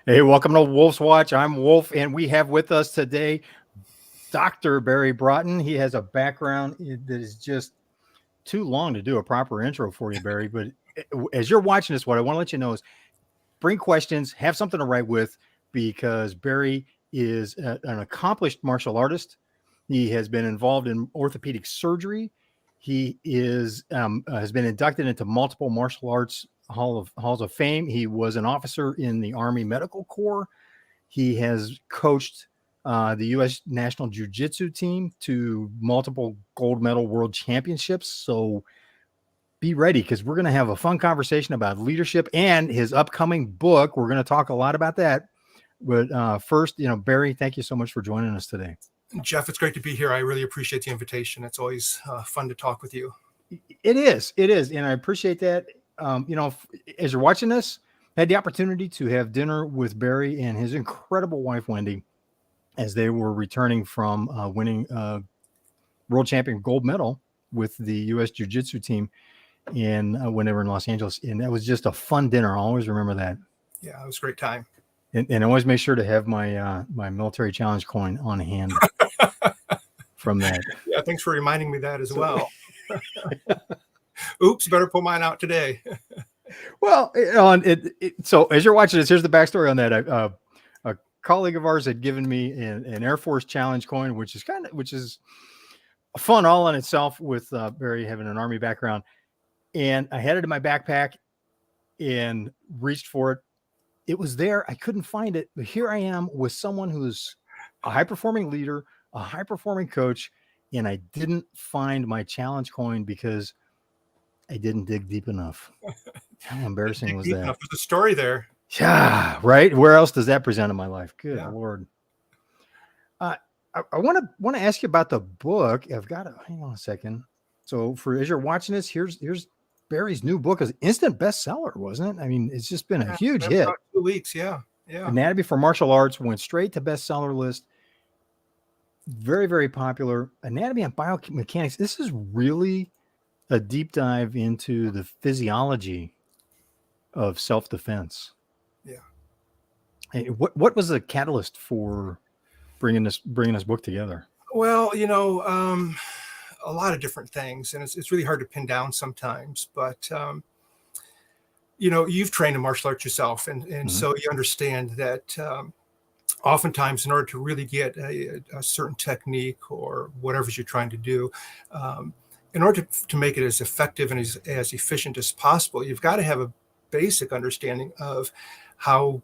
Hey, welcome to Wolf's Watch. I'm Wolf, and we have with us today Dr. Barry Broughton. He has a background that is just too long to do a proper intro for you, Barry. But as you're watching this, what I want to let you know is bring questions, have something to write with, because Barry is an accomplished martial artist. He has been involved in orthopedic surgery. He is has been inducted into multiple martial arts halls of fame. He was an officer in the Army Medical Corps. He has coached the U.S. national jiu-jitsu team to multiple gold medal world championships. So be ready, because we're going to have a fun conversation about leadership and his upcoming book. We're going to talk a lot about that. But first, Barry, thank you so much for joining us today. Jeff, it's great to be here. I really appreciate the invitation. It's always fun to talk with you. It is. And I appreciate that. As you're watching this, I had the opportunity to have dinner with Barry and his incredible wife, Wendy, as they were returning from winning world champion gold medal with the U.S. Jiu-Jitsu team when they were in Los Angeles. And that was just a fun dinner. I always remember that. Yeah, it was a great time. And I always make sure to have my my military challenge coin on hand from that. Yeah, thanks for reminding me that as well. Oops, better pull mine out today. Well, so as you're watching this, here's the backstory on that. A colleague of ours had given me an Air Force challenge coin, which is fun all in itself, with Barry having an Army background. And I had it in my backpack and reached for it. It was there. I couldn't find it. But here I am with someone who's a high-performing leader, a high-performing coach, and I didn't find my challenge coin because I didn't dig deep enough. How embarrassing was that? There's a story there. Yeah, right. Where else does that present in my life? Good Lord. I want to ask you about the book. I've got to hang on a second. So as you're watching this, here's Barry's new book. Is instant bestseller, wasn't it? I mean, it's just been a huge hit. About 2 weeks, yeah. Anatomy for Martial Arts went straight to bestseller list. Very, very popular. Anatomy and biomechanics. This is really a deep dive into the physiology of self-defense. Yeah. Hey, what was the catalyst for bringing this book together? Well, a lot of different things, and it's really hard to pin down sometimes. But you've trained in martial arts yourself, and so you understand that oftentimes, in order to really get a certain technique or whatever you're trying to do, in order to make it as effective and as efficient as possible, you've got to have a basic understanding of how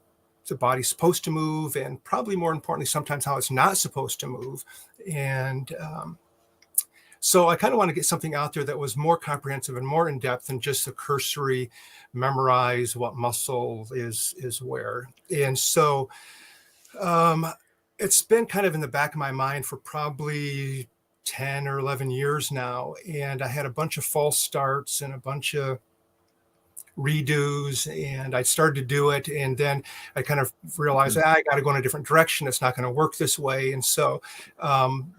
the body's supposed to move, and probably more importantly, sometimes how it's not supposed to move. And so I kind of want to get something out there that was more comprehensive and more in depth than just a cursory memorize what muscle is where. And so it's been kind of in the back of my mind for probably 10 or 11 years now. And I had a bunch of false starts and a bunch of redos, and I started to do it, and then I kind of realized I got to go in a different direction. It's not going to work this way. And so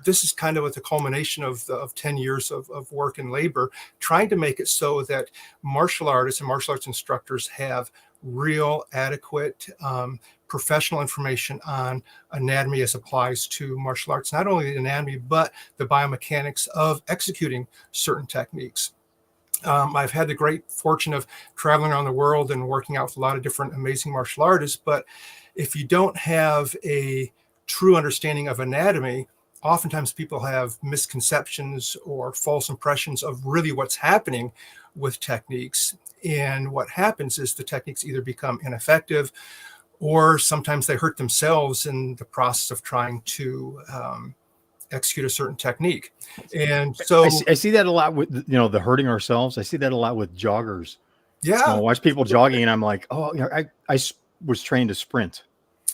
this is kind of at the culmination of 10 years of work and labor, trying to make it so that martial artists and martial arts instructors have real, adequate, professional information on anatomy as applies to martial arts, not only the anatomy, but the biomechanics of executing certain techniques. I've had the great fortune of traveling around the world and working out with a lot of different amazing martial artists. But if you don't have a true understanding of anatomy, oftentimes people have misconceptions or false impressions of really what's happening with techniques. And what happens is the techniques either become ineffective, or sometimes they hurt themselves in the process of trying to execute a certain technique. And so I see that a lot with the hurting ourselves. I see that a lot with joggers. Yeah, I watch people jogging, and I'm like, I was trained to sprint.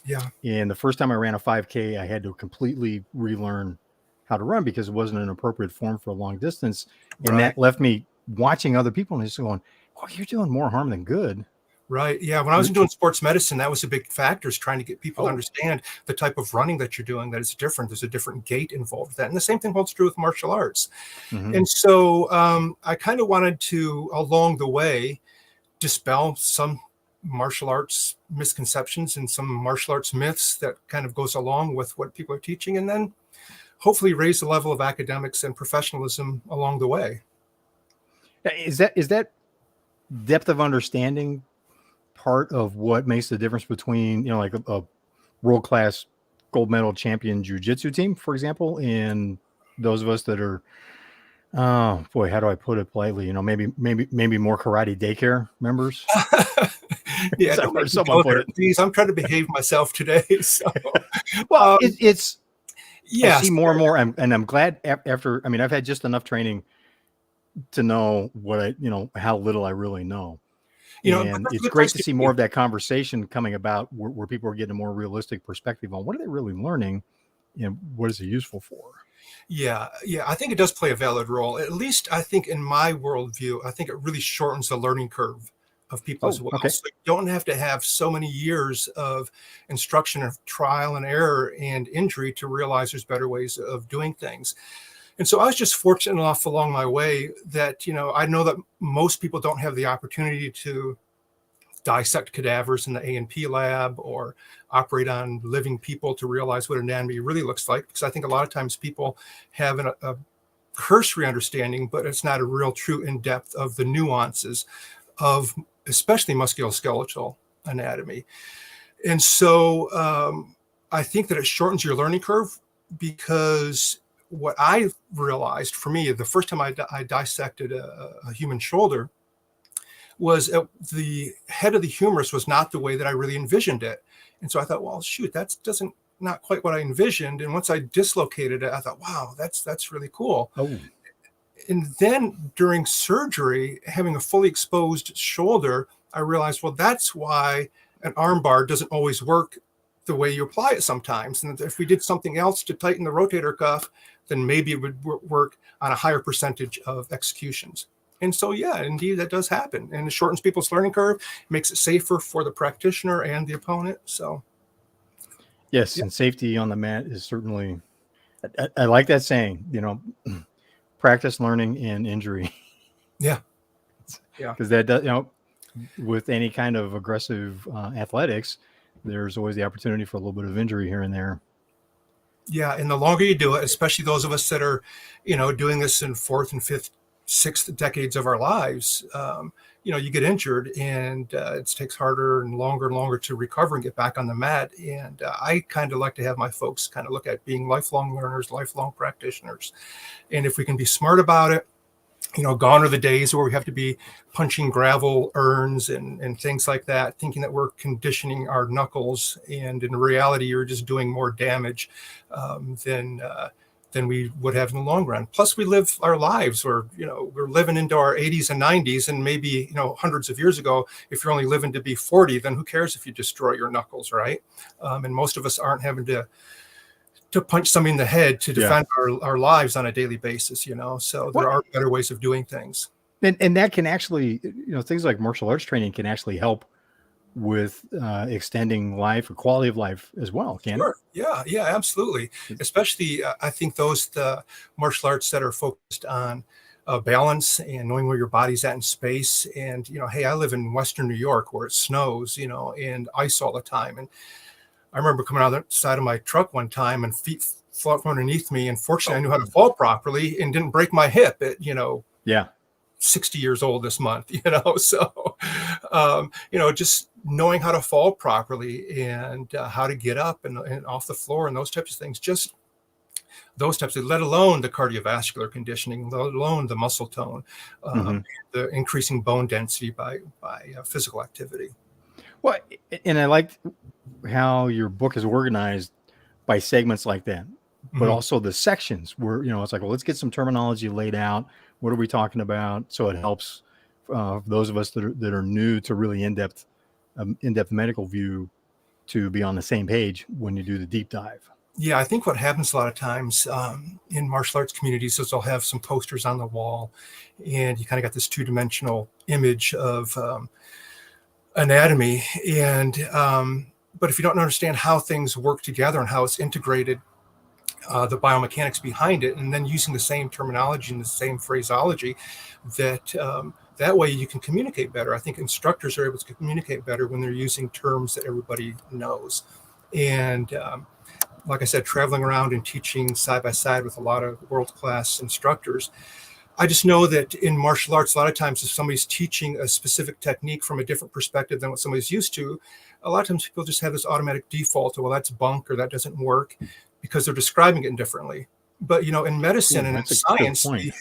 Yeah. And the first time I ran a 5K, I had to completely relearn how to run because it wasn't an appropriate form for a long distance. And that left me watching other people and just going, oh, you're doing more harm than good. Right. Yeah. When I was doing sports medicine, that was a big factor, is trying to get people to understand the type of running that you're doing, that it's different. There's a different gait involved with that. And the same thing holds true with martial arts. And so I kind of wanted to, along the way, dispel some martial arts misconceptions and some martial arts myths that kind of goes along with what people are teaching, and then hopefully raise the level of academics and professionalism along the way. Is that depth of understanding part of what makes the difference between, like a world-class gold medal champion jiu-jitsu team, for example, and those of us that are, oh boy, how do I put it politely? Maybe more karate daycare members. Yeah, don't make me go there, please. I'm trying to behave myself today. So, well, it's yeah, I see more and more, and I'm glad after. I mean, I've had just enough training to know what how little I really know. And it's great to see more of that conversation coming about where people are getting a more realistic perspective on what are they really learning and what is it useful for. Yeah, I think it does play a valid role. At least I think in my worldview, I think it really shortens the learning curve of people as well. Okay. So you don't have to have so many years of instruction, of trial and error and injury to realize there's better ways of doing things. And so I was just fortunate enough along my way that, I know that most people don't have the opportunity to dissect cadavers in the A&P lab or operate on living people to realize what anatomy really looks like. Because I think a lot of times people have a cursory understanding, but it's not a real true in-depth of the nuances of especially musculoskeletal anatomy. And so I think that it shortens your learning curve, because what I realized for me, the first time I dissected a human shoulder, was the head of the humerus was not the way that I really envisioned it. And so I thought, well, shoot, that doesn't not quite what I envisioned. And once I dislocated it, I thought, wow, that's really cool. Oh. And then during surgery, having a fully exposed shoulder, I realized, well, that's why an arm bar doesn't always work the way you apply it sometimes. And if we did something else to tighten the rotator cuff, then maybe it would work on a higher percentage of executions. And so, yeah, indeed, that does happen. And it shortens people's learning curve, makes it safer for the practitioner and the opponent. So, yes, yeah. And safety on the mat is certainly, I like that saying, practice, learning, and injury. Yeah. Because that does, with any kind of aggressive athletics, there's always the opportunity for a little bit of injury here and there. Yeah, and the longer you do it, especially those of us that are, doing this in fourth and fifth, sixth decades of our lives, you get injured, and it takes harder and longer to recover and get back on the mat. And I kind of like to have my folks kind of look at being lifelong learners, lifelong practitioners. And if we can be smart about it, gone are the days where we have to be punching gravel urns and things like that, thinking that we're conditioning our knuckles. And in reality, you're just doing more damage than we would have in the long run. Plus, we live our lives where, we're living into our 80s and 90s, and maybe, hundreds of years ago, if you're only living to be 40, then who cares if you destroy your knuckles, right? And most of us aren't having to punch somebody in the head to defend our lives on a daily basis, so there are better ways of doing things. And that can actually, things like martial arts training can actually help with extending life or quality of life as well, can it? Yeah, absolutely. Especially, I think the martial arts that are focused on balance and knowing where your body's at in space. And, hey, I live in Western New York where it snows, and ice all the time. And I remember coming out the side of my truck one time and feet flew from underneath me. And fortunately, I knew how to fall properly and didn't break my hip at, 60 years old this month, so, just knowing how to fall properly and how to get up and off the floor and those types of things, just those types of, let alone the cardiovascular conditioning, let alone the muscle tone, the increasing bone density by physical activity. Well, and I liked how your book is organized by segments like that, but also the sections where, it's like, well, let's get some terminology laid out. What are we talking about? So it helps those of us that are new to really in-depth medical view to be on the same page when you do the deep dive. Yeah, I think what happens a lot of times in martial arts communities is they'll have some posters on the wall, and you kind of got this two-dimensional image of anatomy. And but if you don't understand how things work together and how it's integrated, the biomechanics behind it, and then using the same terminology and the same phraseology that That way you can communicate better. I think instructors are able to communicate better when they're using terms that everybody knows. And like I said, traveling around and teaching side by side with a lot of world-class instructors, I just know that in martial arts, a lot of times if somebody's teaching a specific technique from a different perspective than what somebody's used to, a lot of times people just have this automatic default to, well, that's bunk or that doesn't work, because they're describing it differently. But, in medicine and in That's a good science, point.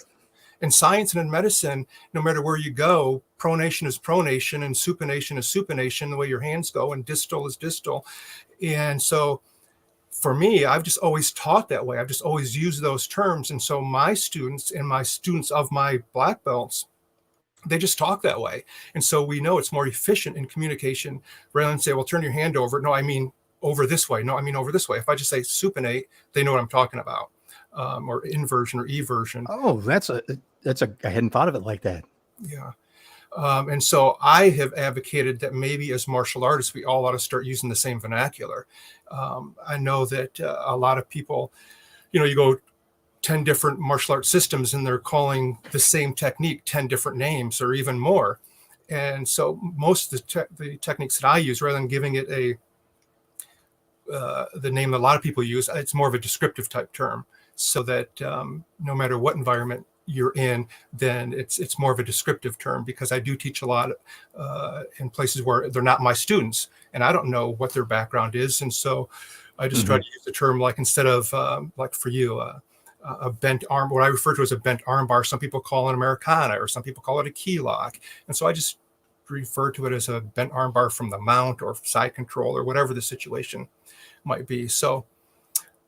and in medicine, no matter where you go, pronation is pronation and supination is supination, the way your hands go, and distal is distal. And so for me, I've just always taught that way. I've just always used those terms. And so my students and my students of my black belts, they just talk that way. And so we know it's more efficient in communication rather than say, well, turn your hand over. No, I mean over this way. No, I mean over this way. If I just say supinate, they know what I'm talking about. Or inversion or eversion. Oh, I hadn't thought of it like that. Yeah. And so I have advocated that maybe as martial artists, we all ought to start using the same vernacular. I know that a lot of people, you go 10 different martial arts systems and they're calling the same technique 10 different names or even more. And so most of the techniques that I use, rather than giving it the name that a lot of people use, it's more of a descriptive type term, so that no matter what environment you're in, then it's more of a descriptive term, because I do teach a lot in places where they're not my students and I don't know what their background is. And so I just try to use the term, like, instead of like for you, a bent arm, what I refer to as a bent arm bar, some people call it Americana, or some people call it a key lock. And so I just refer to it as a bent arm bar from the mount or side control or whatever the situation might be. So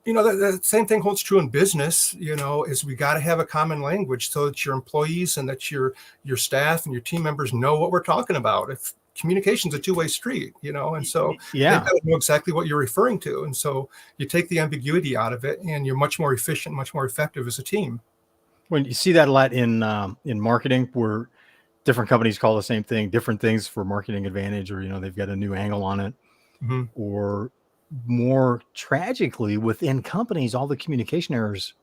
the same thing holds true in business, is we got to have a common language so that your employees and that your staff and your team members know what we're talking about. If communication's a two-way street, and so they got to know exactly what you're referring to. And so you take the ambiguity out of it and you're much more efficient, much more effective as a team. When you see that a lot in marketing, where different companies call the same thing different things for marketing advantage, or they've got a new angle on it, or more tragically within companies, all the communication errors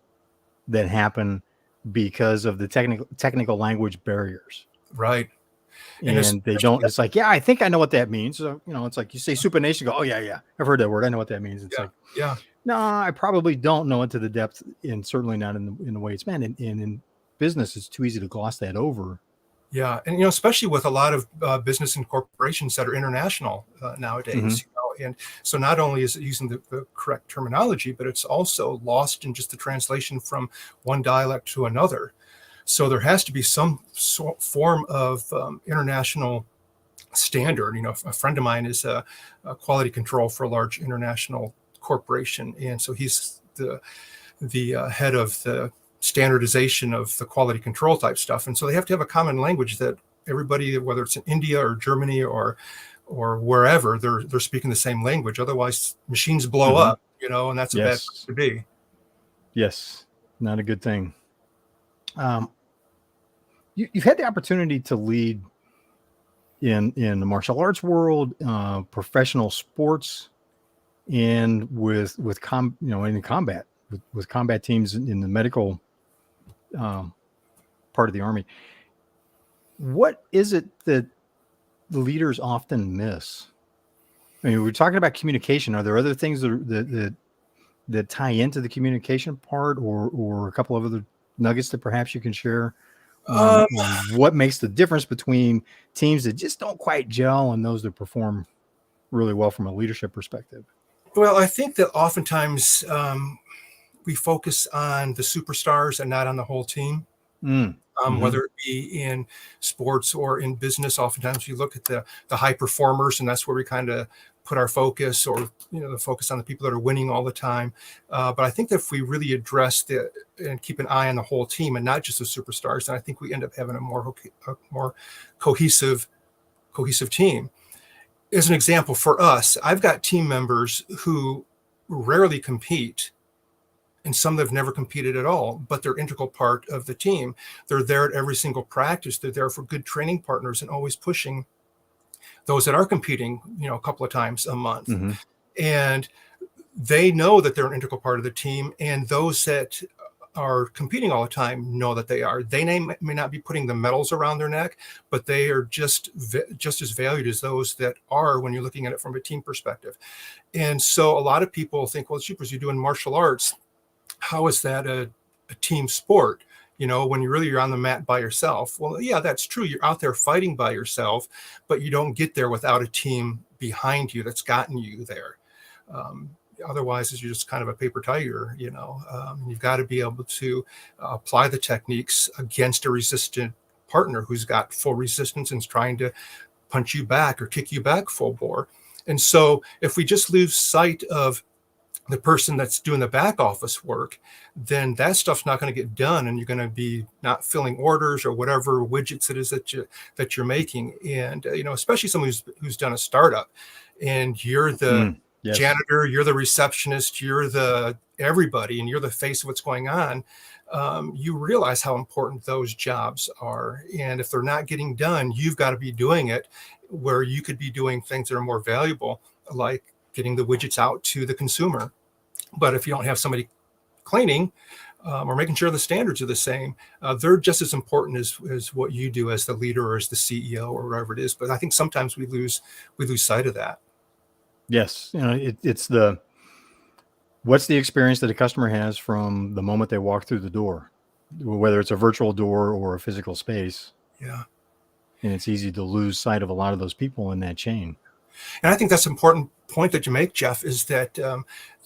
that happen because of the technical language barriers. Right. And they don't, it's like, yeah, I think I know what that means. So, it's like you say supination, go, oh yeah, I've heard that word. I know what that means. It's no, I probably don't know it to the depth, and certainly not in the way it's meant. And in business, it's too easy to gloss that over. Yeah. And, especially with a lot of business and corporations that are international nowadays, and so not only is it using the correct terminology, but it's also lost in just the translation from one dialect to another. So there has to be some form of international standard. A friend of mine is a quality control for a large international corporation. And so he's the head of the standardization of the quality control type stuff. And so they have to have a common language that everybody, whether it's in India or Germany or wherever, they're speaking the same language. Otherwise machines blow up, and that's a bad place to be. Yes. Not a good thing. You've had the opportunity to lead in the martial arts world, professional sports, and with combat with combat teams in the medical part of the Army. What is it that the leaders often miss? I mean, we're talking about communication. Are there other things that tie into the communication part, or a couple of other nuggets that perhaps you can share on what makes the difference between teams that just don't quite gel and those that perform really well from a leadership perspective? Well, I think that oftentimes we focus on the superstars and not on the whole team. Whether it be in sports or in business, oftentimes we look at the high performers, and that's where we kind of put our focus, or the focus on the people that are winning all the time. But I think that if we really address and keep an eye on the whole team and not just the superstars, then I think we end up having a more cohesive team. As an example, for us, I've got team members who rarely compete, and some that have never competed at all, but they're integral part of the team. They're there at every single practice. They're there for good training partners and always pushing those that are competing, a couple of times a month. And they know that they're an integral part of the team. And those that are competing all the time know that they are. They may not be putting the medals around their neck, but they are just as valued as those that are when you're looking at it from a team perspective. And so a lot of people think, well, Jeepers, you're doing martial arts. How is that a team sport? When you're on the mat by yourself. Well, yeah, that's true. You're out there fighting by yourself, but you don't get there without a team behind you that's gotten you there. Otherwise, you're just kind of a paper tiger. You've got to be able to apply the techniques against a resistant partner who's got full resistance and is trying to punch you back or kick you back full bore. And so if we just lose sight of the person that's doing the back office work, then that stuff's not going to get done, and you're going to be not filling orders or whatever widgets it is that you're making. And especially someone who's done a startup, and you're the yes. janitor, you're the receptionist, you're the everybody, and you're the face of what's going on. You realize how important those jobs are, and if they're not getting done, you've got to be doing it, where you could be doing things that are more valuable, like getting the widgets out to the consumer. But if you don't have somebody cleaning or making sure the standards are the same, they're just as important as what you do as the leader or as the CEO or whatever it is. But I think sometimes we lose sight of that. Yes, it's what's the experience that a customer has from the moment they walk through the door, whether it's a virtual door or a physical space. Yeah. And it's easy to lose sight of a lot of those people in that chain. And I think that's an important point that you make, Jeff, is that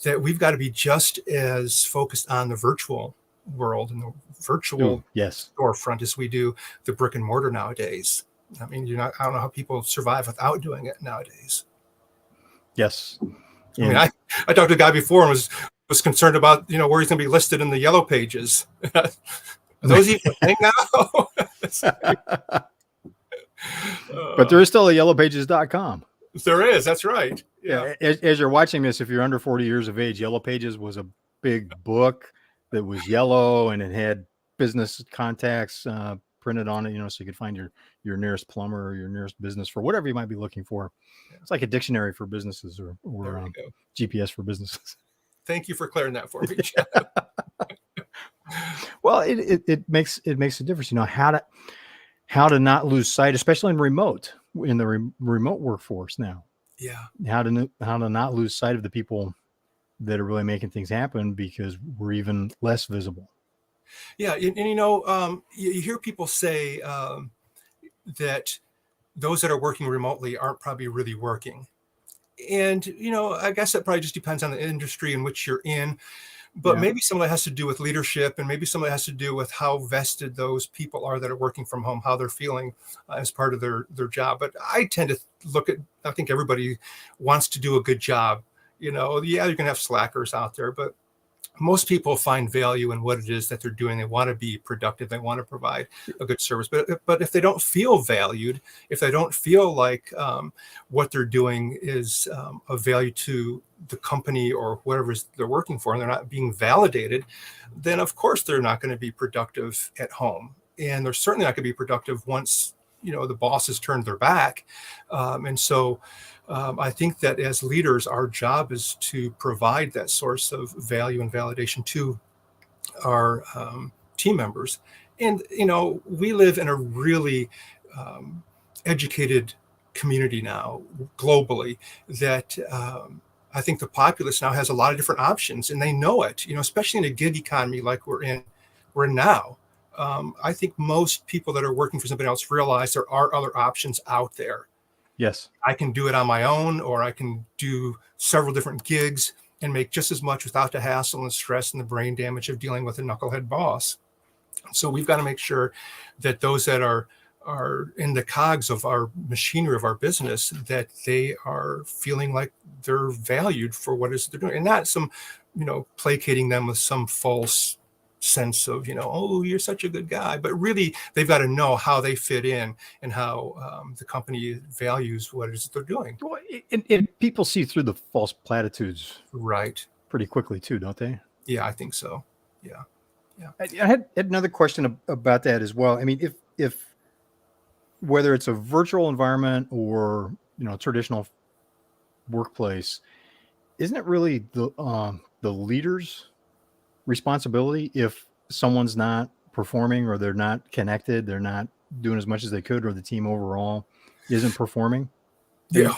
that we've got to be just as focused on the virtual world and the virtual storefront as we do the brick and mortar nowadays. I mean, I don't know how people survive without doing it nowadays. Yes. I mean, I talked to a guy before and was concerned about, where he's going to be listed in the yellow pages. Are those even a thing now? But there is still a yellowpages.com. There is. That's right. Yeah. As you're watching this, if you're under 40 years of age, Yellow Pages was a big book that was yellow, and it had business contacts printed on it, so you could find your nearest plumber or your nearest business for whatever you might be looking for. Yeah. It's like a dictionary for businesses or GPS for businesses. Thank you for clearing that for me, Jeff. Well, it makes a difference, how to not lose sight, especially in the remote workforce now. Yeah. How to not lose sight of the people that are really making things happen, because we're even less visible. Yeah. And you hear people say that those that are working remotely aren't probably really working. And, I guess that probably just depends on the industry in which you're in. But maybe some of that has to do with leadership, and maybe some of it has to do with how vested those people are that are working from home, how they're feeling as part of their job. But I tend to I think everybody wants to do a good job. You're going to have slackers out there, but most people find value in what it is that they're doing. They want to be productive. They want to provide a good service. But if they don't feel valued, if they don't feel like what they're doing is of value to the company or whatever they're working for, and they're not being validated, then of course they're not going to be productive at home. And they're certainly not going to be productive once, the boss has turned their back. And so I think that as leaders, our job is to provide that source of value and validation to our team members. And, we live in a really educated community now globally that I think the populace now has a lot of different options, and they know it, especially in a gig economy like we're in now. I think most people that are working for somebody else realize there are other options out there. Yes. I can do it on my own, or I can do several different gigs and make just as much without the hassle and the stress and the brain damage of dealing with a knucklehead boss. So we've got to make sure that those that are in the cogs of our machinery of our business, that they are feeling like they're valued for what it is they're doing, and not some, placating them with some false sense of, oh, you're such a good guy. But really, they've got to know how they fit in and how the company values what it is that they're doing. Well, and people see through the false platitudes, right, pretty quickly too, don't they? Yeah, I think so. Yeah. I had another question about that as well. I mean, if whether it's a virtual environment or traditional workplace, isn't it really the leader's responsibility if someone's not performing or they're not connected, they're not doing as much as they could, or the team overall isn't performing? I Yeah, mean,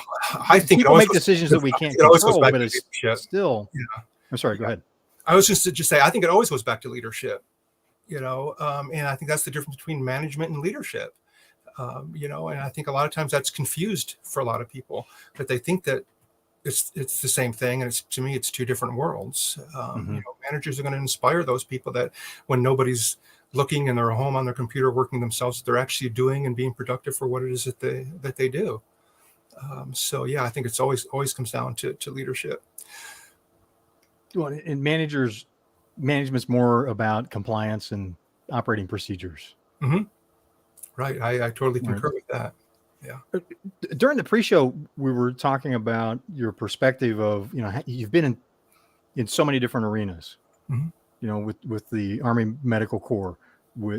I think it people always make goes. decisions that we I can't think it always goes control, back but to it's leadership. still. Yeah, I'm sorry. Go yeah. ahead. I was just to just say I think it always goes back to leadership. And I think that's the difference between management and leadership. And I think a lot of times that's confused for a lot of people, that they think that it's the same thing, and to me it's two different worlds. Hmm. Managers are going to inspire those people that when nobody's looking and they're home on their computer working themselves, they're actually doing and being productive for what it is that they do. So yeah, I think it's always comes down to leadership. Well, and management's more about compliance and operating procedures. Hmm. Right, I totally Right. concur with that. Yeah. During the pre-show, we were talking about your perspective of, you've been in so many different arenas, Hmm. with the Army Medical Corps,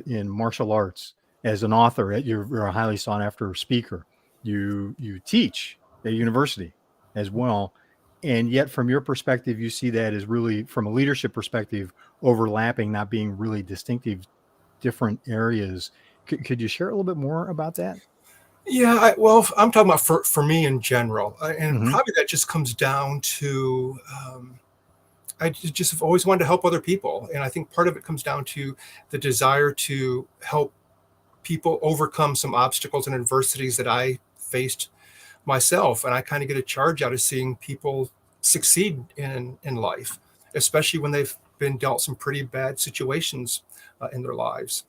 in martial arts, as an author, you're a highly sought after speaker. You teach at university as well, and yet from your perspective, you see that as really, from a leadership perspective, overlapping, not being really distinctive, different areas. Could you share a little bit more about that? Yeah, well, I'm talking about for me in general, and Hmm. probably that just comes down to I just have always wanted to help other people, and I think part of it comes down to the desire to help people overcome some obstacles and adversities that I faced myself, and I kind of get a charge out of seeing people succeed in life, especially when they've been dealt some pretty bad situations in their lives.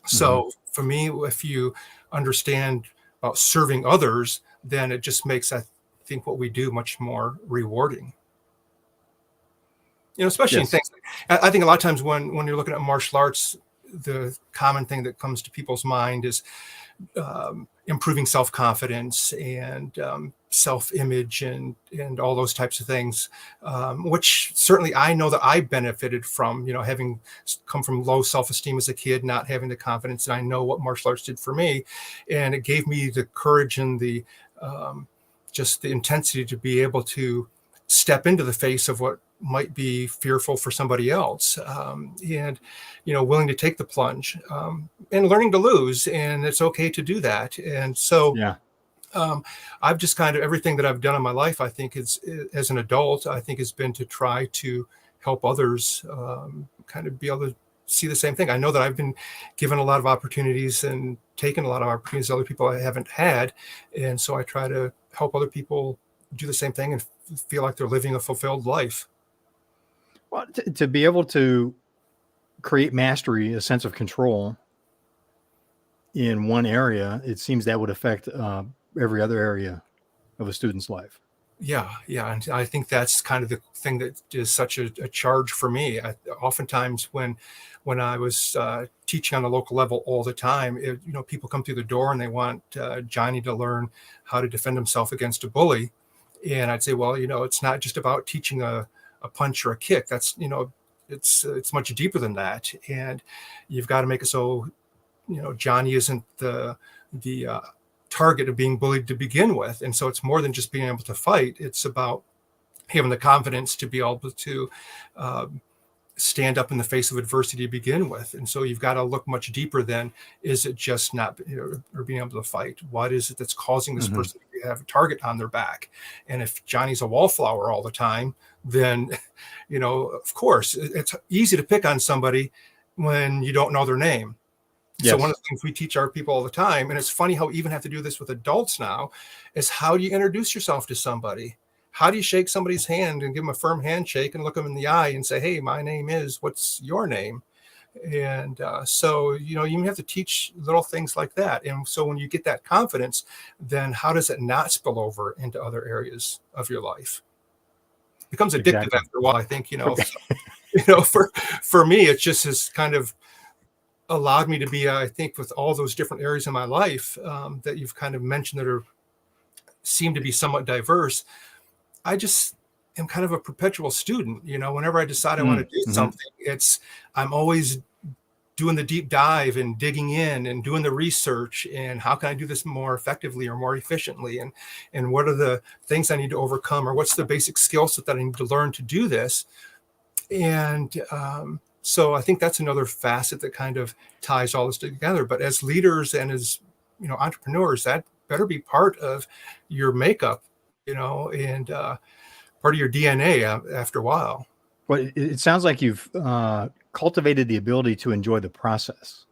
Hmm. So for me, if you understand about serving others, then it just makes, I think, what we do much more rewarding. Especially in Yes. things. I think a lot of times when you're looking at martial arts, the common thing that comes to people's mind is improving self-confidence and self-image and all those types of things, which certainly I know that I benefited from, having come from low self-esteem as a kid, not having the confidence, and I know what martial arts did for me, and it gave me the courage and the just the intensity to be able to step into the face of what might be fearful for somebody else, and willing to take the plunge, and learning to lose, and it's okay to do that. And so Yeah. um, I've just kind of, everything that I've done in my life, I think is, as an adult, I think has been to try to help others kind of be able to see the same thing. I know that I've been given a lot of opportunities and taken a lot of opportunities other people I haven't had, and so I try to help other people do the same thing and feel like they're living a fulfilled life. Well, to be able to create mastery, a sense of control in one area, it seems that would affect every other area of a student's life. Yeah, and I think that's kind of the thing that is such a charge for me. Oftentimes, when I was teaching on the local level all the time, people come through the door and they want Johnny to learn how to defend himself against a bully, and I'd say, well, it's not just about teaching a punch or a kick. That's it's much deeper than that, and you've got to make it so Johnny isn't the target of being bullied to begin with. And so it's more than just being able to fight. It's about having the confidence to be able to stand up in the face of adversity to begin with. And so you've got to look much deeper than, is it just not, or being able to fight? What is it that's causing this Hmm. person to have a target on their back? And if Johnny's a wallflower all the time, then, of course, it's easy to pick on somebody when you don't know their name. So one of Yes. the things we teach our people all the time, and it's funny how we even have to do this with adults now, is how do you introduce yourself to somebody? How do you shake somebody's hand and give them a firm handshake and look them in the eye and say, "Hey, my name is, what's your name?" And so, you have to teach little things like that. And so when you get that confidence, then how does it not spill over into other areas of your life? It becomes addictive Exactly. after a while, I think, Okay. so, for me, it just has kind of allowed me to be, I think, with all those different areas in my life that you've kind of mentioned that seem to be somewhat diverse. I just am kind of a perpetual student. Whenever I decide I want to do Mm-hmm. something, I'm always doing the deep dive and digging in and doing the research and how can I do this more effectively or more efficiently, and what are the things I need to overcome, or what's the basic skill set that I need to learn to do this. And So I think that's another facet that kind of ties all this together. But as leaders and as, entrepreneurs, that better be part of your makeup, and part of your DNA after a while. Well, it sounds like you've cultivated the ability to enjoy the process.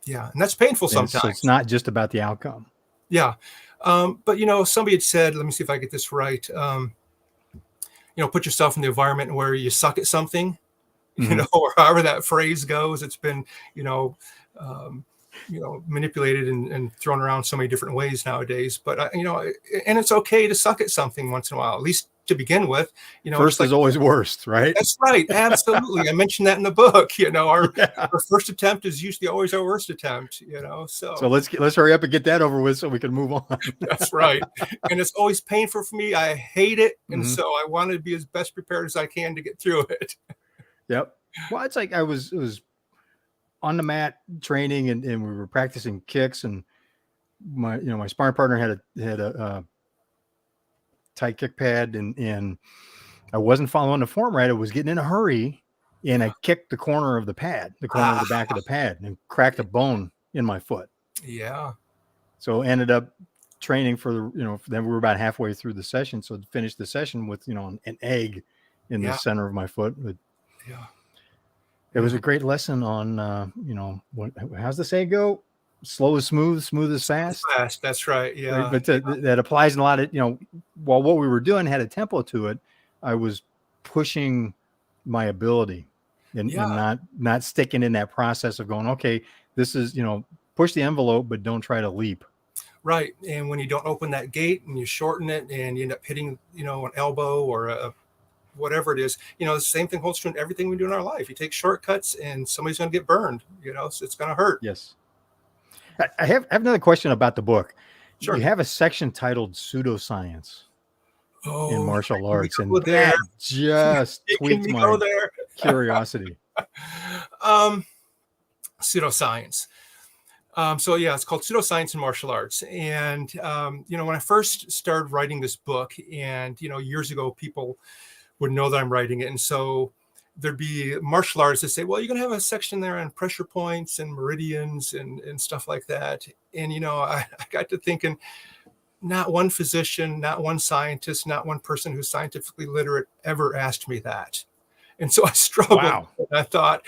Yeah, and that's painful And sometimes. so it's not just about the outcome. Yeah. But, somebody had said, let me see if I get this right. Put yourself in the environment where you suck at something, or however that phrase goes. It's been, manipulated and thrown around so many different ways nowadays. But, and it's okay to suck at something once in a while, at least to begin with. First is always worst, right? That's right. Absolutely. I mentioned that in the book. Our first attempt is usually always our worst attempt, So let's hurry up and get that over with so we can move on. That's right. And it's always painful for me. I hate it. And so I want to be as best prepared as I can to get through it. Yep. Well, it's like it was on the mat training and we were practicing kicks, and my sparring partner had a tight kick pad, and I wasn't following the form right. I was getting in a hurry, and I kicked the corner of the pad, the back of the pad, and cracked a bone in my foot. Yeah. So ended up training for then we were about halfway through the session. So finished the session with, an egg in the center of my foot. But it was a great lesson on, how's the say go? Slow is smooth, smooth is fast. Fast, that's right. Yeah. Right? But that applies in a lot of, while what we were doing had a tempo to it, I was pushing my ability and not sticking in that process of going, okay, this is, push the envelope, but don't try to leap. Right. And when you don't open that gate and you shorten it and you end up hitting, an elbow or whatever it is, the same thing holds true in everything we do in our life. You take shortcuts and somebody's going to get burned, so it's going to hurt. Yes. I have another question about the book. Sure. You have a section titled pseudoscience in martial arts, and there. that just tweaked my curiosity. Pseudoscience. It's called Pseudoscience in Martial Arts. And, when I first started writing this book and, years ago, people would know that I'm writing it. And so there'd be martial artists that say, well, you're going to have a section there on pressure points and meridians and stuff like that. And, I got to thinking, not one physician, not one scientist, not one person who's scientifically literate ever asked me that. And so I struggled. Wow. I thought,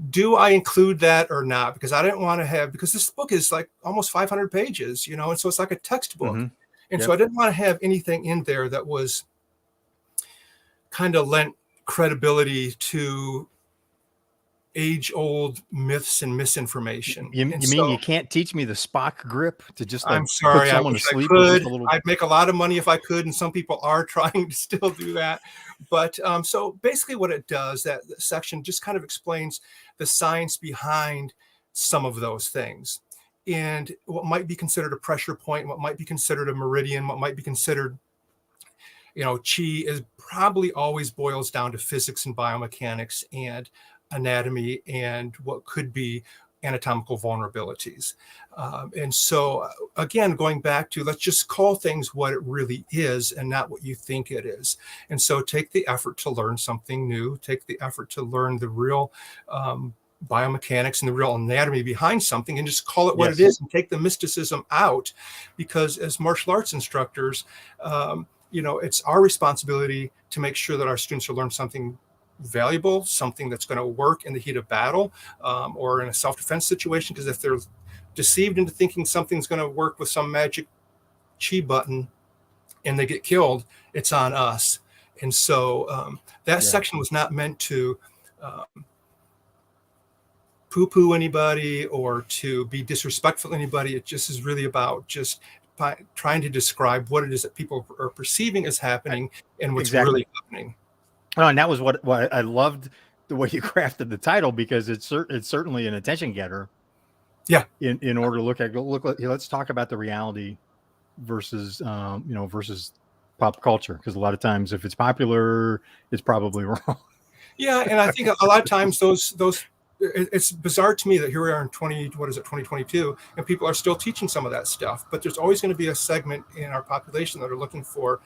do I include that or not? Because I didn't want to have, because this book is like almost 500 pages, and so it's like a textbook. And so I didn't want to have anything in there that was kind of lent credibility to age-old myths and misinformation. You mean you can't teach me the Spock grip to just I'm sorry, put someone to sleep? I'd make a lot of money if I could, and some people are trying to still do that. But so basically what it does, that section just kind of explains the science behind some of those things. And what might be considered a pressure point, what might be considered a meridian, what might be considered, chi is probably always boils down to physics and biomechanics and anatomy and what could be anatomical vulnerabilities. And so again, going back to, let's just call things what it really is and not what you think it is. And so take the effort to learn something new, take the effort to learn the real biomechanics and the real anatomy behind something and just call it what it is and take the mysticism out. Because as martial arts instructors, it's our responsibility to make sure that our students will learn something valuable, something that's going to work in the heat of battle or in a self-defense situation. Because if they're deceived into thinking something's going to work with some magic chi button and they get killed, it's on us. And so that section was not meant to poo-poo anybody or to be disrespectful to anybody. It just is really about just trying to describe what it is that people are perceiving as happening and what's really happening. Oh, and that was what I loved, the way you crafted the title, because it's certainly an attention getter. Yeah. In order to look, let's talk about the reality versus versus pop culture, because a lot of times if it's popular, it's probably wrong. Yeah, and I think a lot of times those it's bizarre to me that here we are in 2022, and people are still teaching some of that stuff. But there's always going to be a segment in our population that are looking for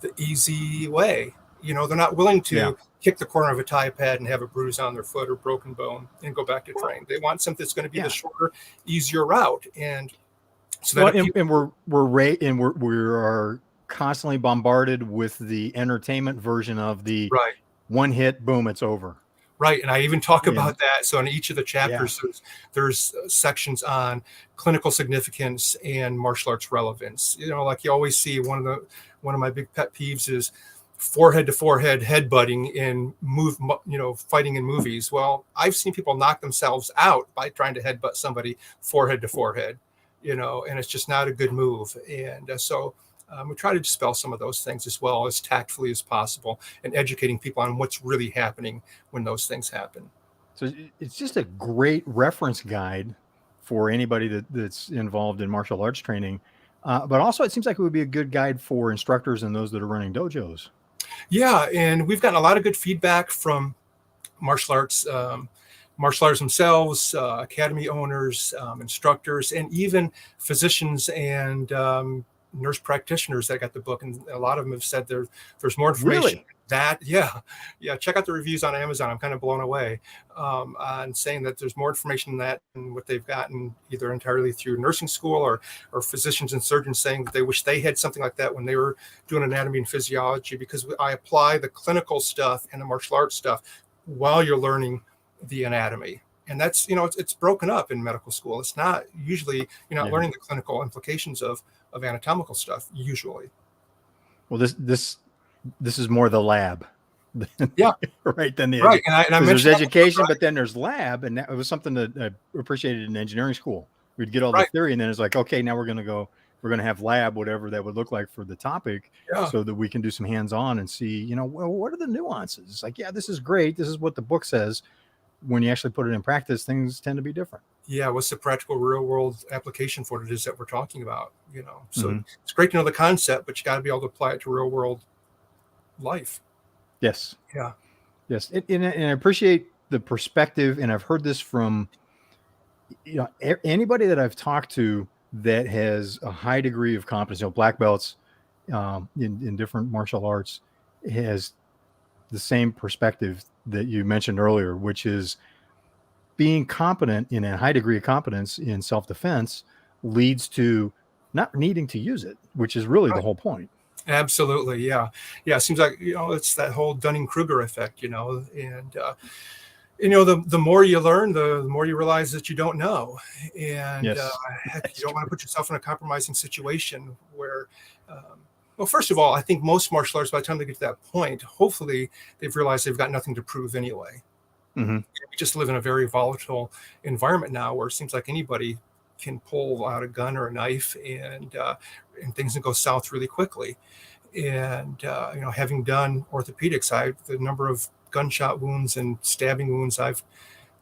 the easy way. They're not willing Yeah. to kick the corner of a tie pad and have a bruise on their foot or broken bone and go back to train. They want something that's going to be the Yeah. shorter, easier route. And so Well, that people, and we are constantly bombarded with the entertainment version of the right. one hit, boom, it's over. Right, and I even talk And about that. So in each of the yeah, chapters, there's sections on clinical significance and martial arts relevance. Like you always see, one of my big pet peeves is forehead to forehead headbutting in fighting in movies. Well, I've seen people knock themselves out by trying to headbutt somebody forehead to forehead, and it's just not a good move. And so we try to dispel some of those things as well as tactfully as possible and educating people on what's really happening when those things happen. so it's just a great reference guide for anybody that's involved in martial arts training. But also, it seems like it would be a good guide for instructors and those that are running dojos. Yeah, and we've gotten a lot of good feedback from martial arts, martial arts themselves, academy owners, instructors, and even physicians and nurse practitioners that got the book. And a lot of them have said there's more information. Really? Yeah, check out the reviews on Amazon. I'm kind of blown away on saying that there's more information than that and what they've gotten either entirely through nursing school or physicians and surgeons saying that they wish they had something like that when they were doing anatomy and physiology, because I apply the clinical stuff and the martial arts stuff while you're learning the anatomy. And that's, it's broken up in medical school. It's not usually, you're not learning the clinical implications of anatomical stuff usually. Well, this is more the lab. Yeah. Right. Than the right. And I there's mentioned education, but then there's lab. And that was something that I appreciated in engineering school. We'd get all the theory, and then it's like, okay, now we're going to have lab, whatever that would look like for the topic, so that we can do some hands-on and see, well, what are the nuances? It's like, yeah, this is great. This is what the book says. When you actually put it in practice, things tend to be different. Yeah, what's the practical real world application for what it is that we're talking about? So It's great to know the concept, but you got to be able to apply it to real world life. Yes. Yeah. Yes. And I appreciate the perspective. And I've heard this from, anybody that I've talked to that has a high degree of competence, black belts in different martial arts, has the same perspective that you mentioned earlier, which is being competent in a high degree of competence in self-defense leads to not needing to use it, which is really the whole point. Absolutely. Yeah. It seems like, it's that whole Dunning-Kruger effect, and, the more you learn, the more you realize that you don't know. And you don't want to put yourself in a compromising situation where, well, first of all, I think most martial arts, by the time they get to that point, hopefully they've realized they've got nothing to prove anyway. Mm-hmm. We just live in a very volatile environment now where it seems like anybody can pull out a gun or a knife and things can go south really quickly. And, having done orthopedics, the number of gunshot wounds and stabbing wounds I've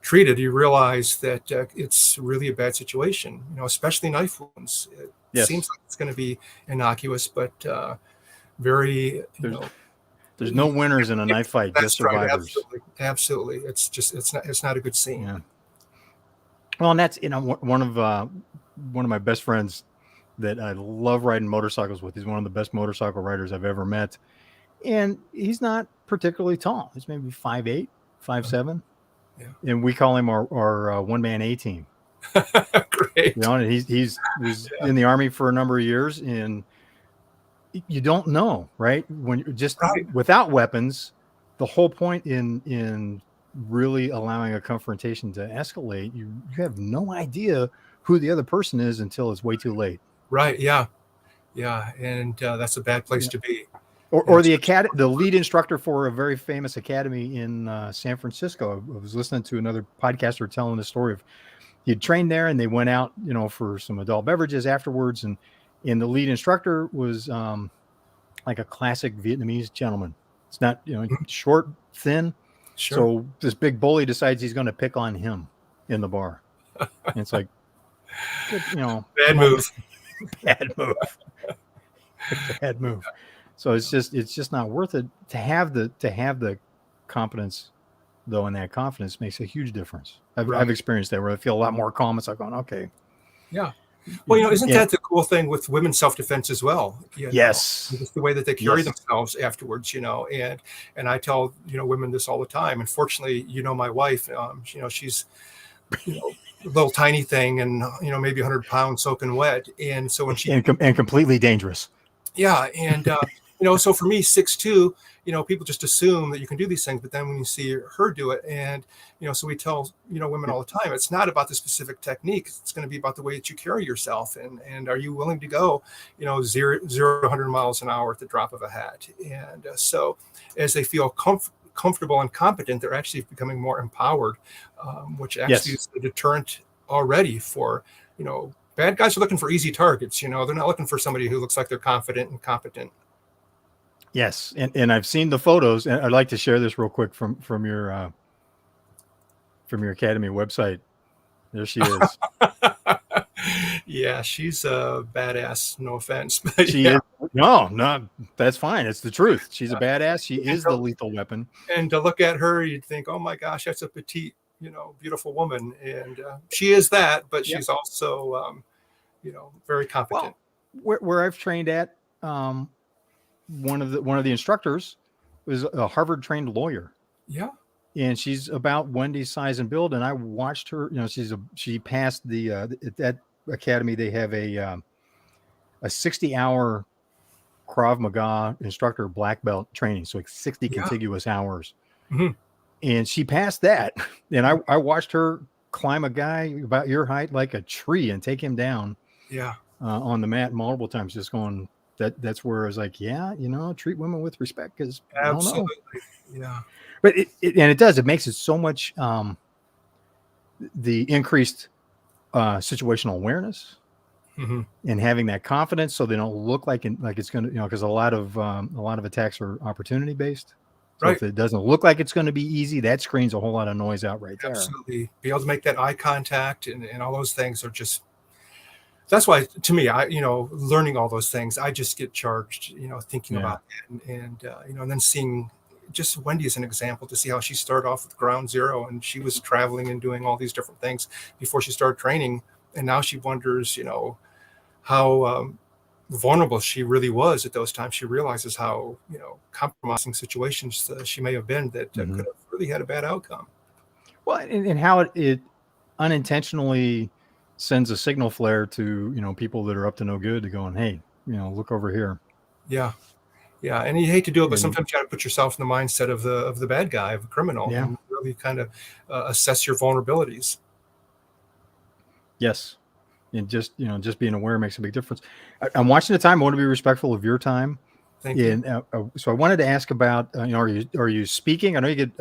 treated, you realize that it's really a bad situation, especially knife wounds. It seems like it's going to be innocuous, but very, there's no winners in a knife fight, just survivors. Right, absolutely. It's not a good scene. Yeah. Well, and that's, one of my best friends that I love riding motorcycles with. He's one of the best motorcycle riders I've ever met. And he's not particularly tall. He's maybe 5'8", 5'7". Yeah. And we call him our one-man A-team. Great. And he was in the Army for a number of years, and you don't know, right? When you're just without weapons, the whole point in really allowing a confrontation to escalate, you have no idea who the other person is until it's way too late. Right. Yeah. And that's a bad place to be. Or the lead instructor for a very famous academy in San Francisco. I was listening to another podcaster telling the story of he'd trained there, and they went out, for some adult beverages afterwards, and the lead instructor was like a classic Vietnamese gentleman. It's not, short, thin. Sure. So this big bully decides he's going to pick on him in the bar. And it's like, bad move. Bad move. So it's just not worth it to have the competence, though, and that confidence makes a huge difference. I've experienced that where I feel a lot more calm. It's like going, okay. Yeah. Well, isn't Yeah. that the cool thing with women's self-defense as well? Yes. Just the way that they carry Yes. themselves afterwards, and I tell, women this all the time. Unfortunately, my wife, she's, a little tiny thing and, maybe 100 pounds soaking wet. And so when she, And completely dangerous. yeah. And, so for me, 6'2", people just assume that you can do these things, but then when you see her do it, and, so we tell, women all the time, it's not about the specific technique. It's going to be about the way that you carry yourself. And are you willing to go, 0 to 100 miles an hour at the drop of a hat? And so as they feel comfortable and competent, they're actually becoming more empowered, which actually is a deterrent already for, bad guys are looking for easy targets. They're not looking for somebody who looks like they're confident and competent. Yes, and I've seen the photos, and I'd like to share this real quick from your academy website. There she is. Yeah, she's a badass. No offense, but She is. No, that's fine. It's the truth. She's a badass. She is the lethal weapon. And to look at her, you'd think, oh my gosh, that's a petite, beautiful woman, and she is that, but she's also, very competent. Well, where I've trained at, one of the instructors was a Harvard trained lawyer. Yeah. And she's about Wendy's size and build. And I watched her, she passed the, at that academy, they have a 60-hour Krav Maga instructor black belt training. So like 60 contiguous hours. Mm-hmm. And she passed that. And I watched her climb a guy about your height, like a tree, and take him down. Yeah. On the mat multiple times, just going, that's where I was like, treat women with respect, because absolutely, yeah. But it makes it so much the increased situational awareness, mm-hmm. and having that confidence, so they don't look like it's going to, because a lot of attacks are opportunity based. So if it doesn't look like it's going to be easy, that screens a whole lot of noise out right there. Absolutely, be able to make that eye contact and all those things are just. That's why, to me, learning all those things, I just get charged, thinking about it, and then seeing just Wendy as an example, to see how she started off with ground zero, and she was traveling and doing all these different things before she started training, and now she wonders, how vulnerable she really was at those times. She realizes how compromising situations she may have been that mm-hmm. could have really had a bad outcome. Well, and how it unintentionally sends a signal flare to, people that are up to no good, to going, hey, look over here. Yeah. Yeah. And you hate to do it, but sometimes you got to put yourself in the mindset of the bad guy, of a criminal, and really kind of assess your vulnerabilities. Yes. And just being aware makes a big difference. I'm watching the time. I want to be respectful of your time. Thank you. And so I wanted to ask about, are you speaking? I know you get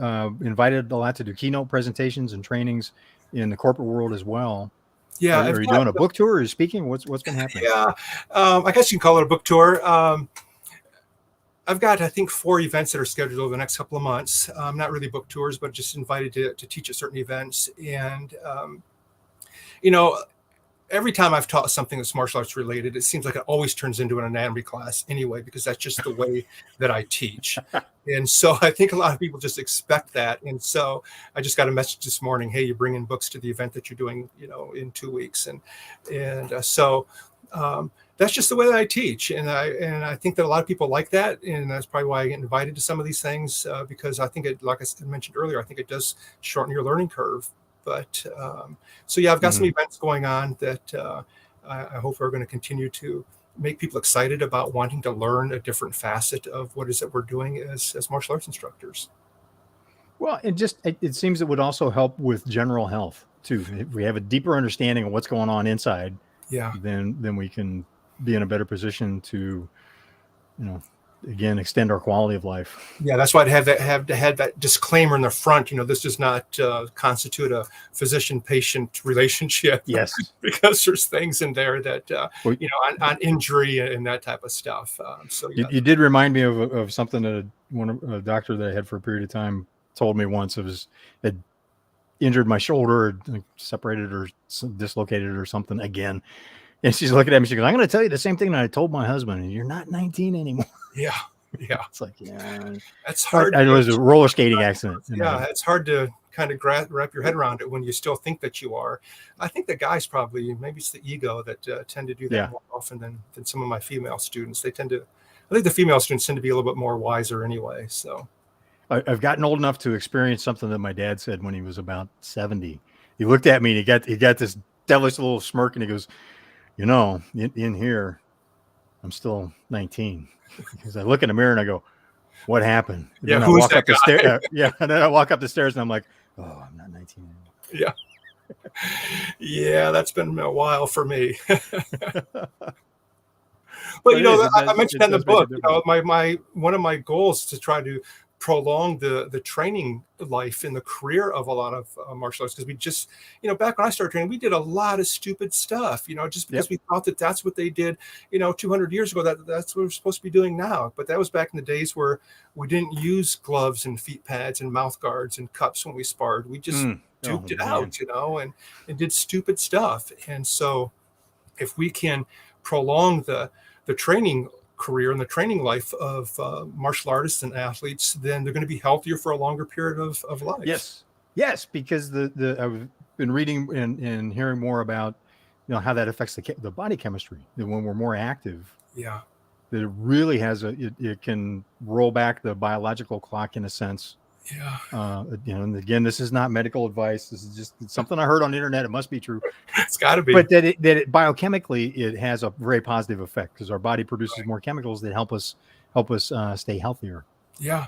invited a lot to do keynote presentations and trainings in the corporate world as well. Yeah. Are you doing a book tour? Or are you speaking? What's been happening? Yeah. I guess you can call it a book tour. I've got, I think, 4 events that are scheduled over the next couple of months. Not really book tours, but just invited to teach at certain events. And, every time I've taught something that's martial arts related, it seems like it always turns into an anatomy class anyway, because that's just the way that I teach. And so I think a lot of people just expect that. And so I just got a message this morning, hey, you bring in books to the event that you're doing, in 2 weeks. So that's just the way that I teach. And I think that a lot of people like that. And that's probably why I get invited to some of these things, because I think like I mentioned earlier, I think it does shorten your learning curve. But so, I've got mm-hmm. some events going on that I hope are going to continue to make people excited about wanting to learn a different facet of what is it we're doing as martial arts instructors. Well, it seems it would also help with general health too. If we have a deeper understanding of what's going on inside, then we can be in a better position to, again, extend our quality of life. Yeah, that's why I'd have that disclaimer in the front. This does not constitute a physician-patient relationship. Yes, because there's things in there that on injury and that type of stuff. You did remind me of something that a doctor that I had for a period of time told me once. It had injured my shoulder, or separated or dislocated or something again. And she's looking at me. She goes, "I'm going to tell you the same thing that I told my husband. And you're not 19 anymore." Yeah. It's like, that's hard. It was a roller skating accident. It's hard to kind of wrap your head around it when you still think that you are. I think the guys probably, maybe it's the ego that tend to do that more often than some of my female students. They tend to, I think the female students tend to be a little bit more wiser anyway. So I've gotten old enough to experience something that my dad said when he was about 70. He looked at me and he got this devilish little smirk and he goes, you know, in here, I'm still 19. Because I look in the mirror and I go, what happened? And yeah, then I who's walk that up the guy? stair. And then I walk up the stairs and I'm like, oh, I'm not 19 anymore. Yeah. Yeah, that's been a while for me. But you know, I mentioned that in the book. You know, my one of my goals is to try to prolong the training life and the career of a lot of martial arts, because we just, you know, back when I started training, we did a lot of stupid stuff, you know, just because we thought that that's what they did, you know, 200 years ago, that's what we're supposed to be doing now. But that was back in the days where we didn't use gloves and feet pads and mouth guards and cups when we sparred. We just duked it out, you know, and did stupid stuff. And so if we can prolong the training career and the training life of martial artists and athletes, then they're going to be healthier for a longer period of life. Yes, because I've been reading and hearing more about, you know, how that affects the body chemistry. That when we're more active, that it really has it can roll back the biological clock in a sense. You know, and again, this is not medical advice. This is just something I heard on the internet. It must be true. It's got to be. But that it biochemically, it has a very positive effect because our body produces more chemicals that help us stay healthier. Yeah.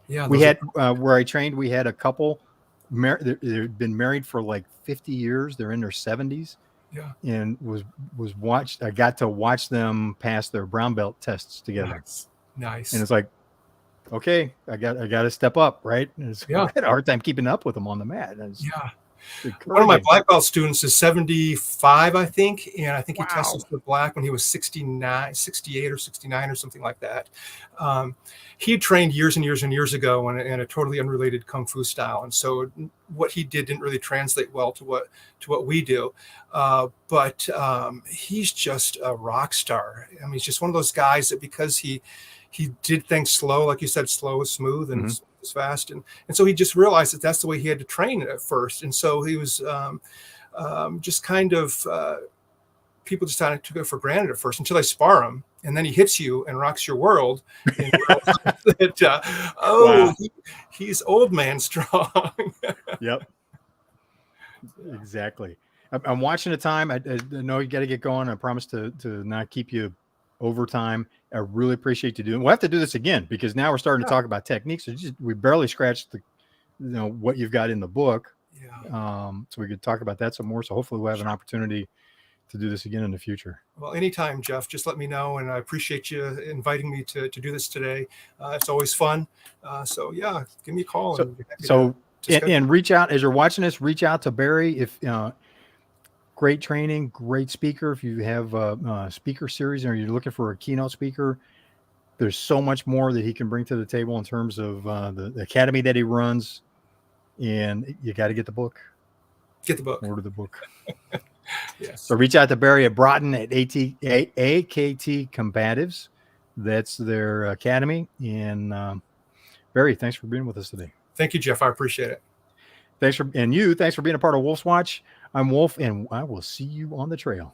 We had where I trained, we had a couple. They've been married for like 50 years. They're in their 70s. Yeah. And I got to watch them pass their brown belt tests together. Nice. And it's like, okay, I got to step up, right? And I had a hard time keeping up with them on the mat. One of my black belt students is 75, I think. And I think he tested for black when he was 68 or 69 or something like that. He had trained years and years and years ago in a totally unrelated Kung Fu style. And so what he did didn't really translate well to what we do. But he's just a rock star. I mean, he's just one of those guys that because he did things slow, like you said, slow is smooth and it's fast. And so he just realized that that's the way he had to train at first. And so he was just kind of, people just kind of took it for granted at first until they spar him. And then he hits you and rocks your world. And that, he's old man strong. Yep. Exactly. I'm watching the time. I know you got to get going. I promise to not keep you overtime. I really appreciate you doing. We'll have to do this again because now we're starting to talk about techniques. We barely scratched what you've got in the book. So we could talk about that some more. So hopefully we'll have an opportunity to do this again in the future. Well, anytime, Jeff, just let me know. And I appreciate you inviting me to do this today. It's always fun. So yeah, give me a call. And reach out as you're watching this, reach out to Barry. If, great training, great speaker. If you have a speaker series or you're looking for a keynote speaker, there's so much more that he can bring to the table in terms of the academy that he runs. And you got to get the book. Get the book. Order the book. Yes. So reach out to Barry at Broughton at AKT Combatives. That's their academy. And Barry, thanks for being with us today. Thank you, Jeff. I appreciate it. Thanks for being a part of Wolf's Watch. I'm Wolf, and I will see you on the trail.